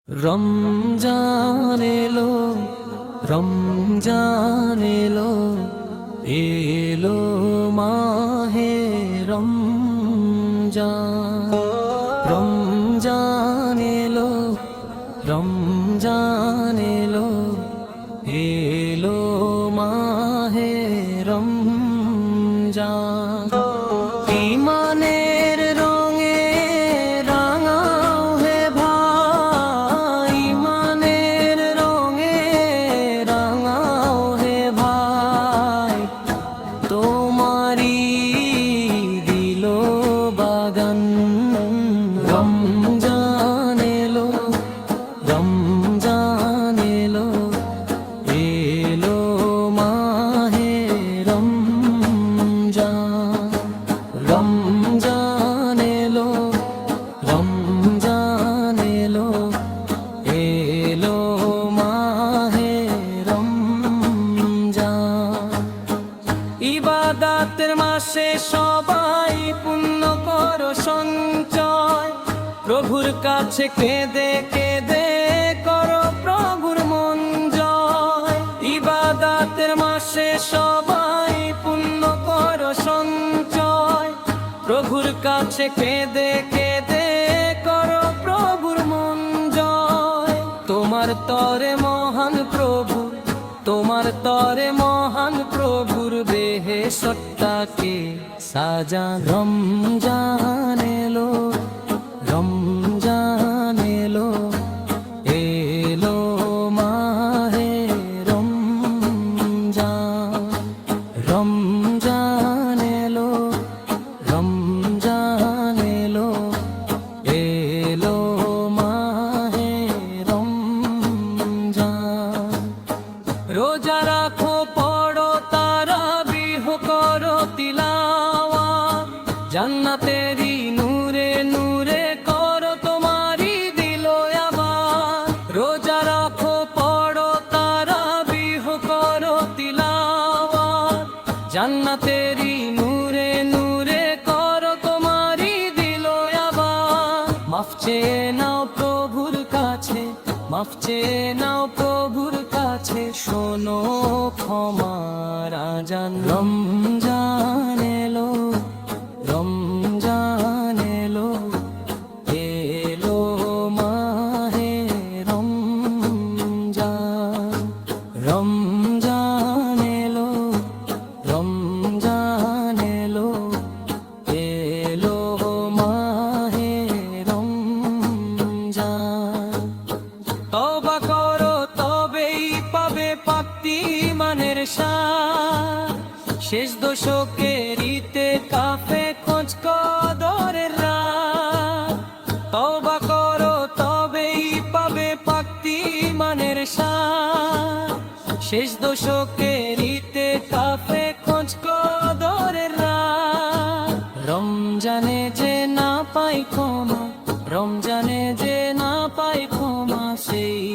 রমজান এলো, রমজান এলো, এলো মাহে রমজান। রমজান এলো, রমজান এলো, এলো মাহে রমজান। ইমানের রঙে রাঙাও হে ভাই, ইমানের রঙে রাঙাও হে ভাই, তোমারি দিল বাগান। রমজান এলো, রমজান এলো, এলো মাহে রমজান। রমজান এলো, রমজান এলো, এলো মাহে রমজান। ইবাদতের মাসে সবাই পুণ্য করো সঞ্চয়, প্রভুর কাছে কেঁদে কেঁদে করো প্রভুর মন জয়। ইবাদতের মাসে সবাই পুণ্য করো সঞ্চয়, প্রভুর কাছে কেঁদে কেঁদে করো প্রভুর মন জয়। তোমার তরে মহান প্রভু, তোমার তরে মহান প্রভুর বেহেশতটাকে সাজান। রমজান এলো, রমজান এলো, এলো মাহে রমজান। রমজান এলো, রমজান এলো, এলো মাহে রমজান। রোজা রাখো, পড়ো তারাবিহ করো তিলাওয়াত, জান্নাতেরই নূরে নূরে করো তোমারি দিল আবার। রোজা রাখো, পড়ো তারাবিহ করো তিলাওয়াত, জান্নাতেরই নূরে নূরে করো তোমারি দিল আবার। মাফ চেয়ে নাও প্রভুর কাছে, মাফ চেয়ে নাও প্রভুর কাছে, শোনো ক্ষমার আজান। রমজান এলো, রমজান এলো, এলো মাহে রমজান। রমজান এলো, রমজান এলো, এলো মাহে রমজান। তওবা করো তবেই পাবে পাক্তি মানের সার, শেষ দশকের ইতে কাফে খোঁজ কদরের রাত। তওবা করো তবেই পাবে পাক্তি মানের সার, শেষ দশকের ইতে কাফে খোঁজ কদরের রাত। রমজানে যে না পাই ক্ষমা, রমজানে যে না পাই ক্ষমা, সেই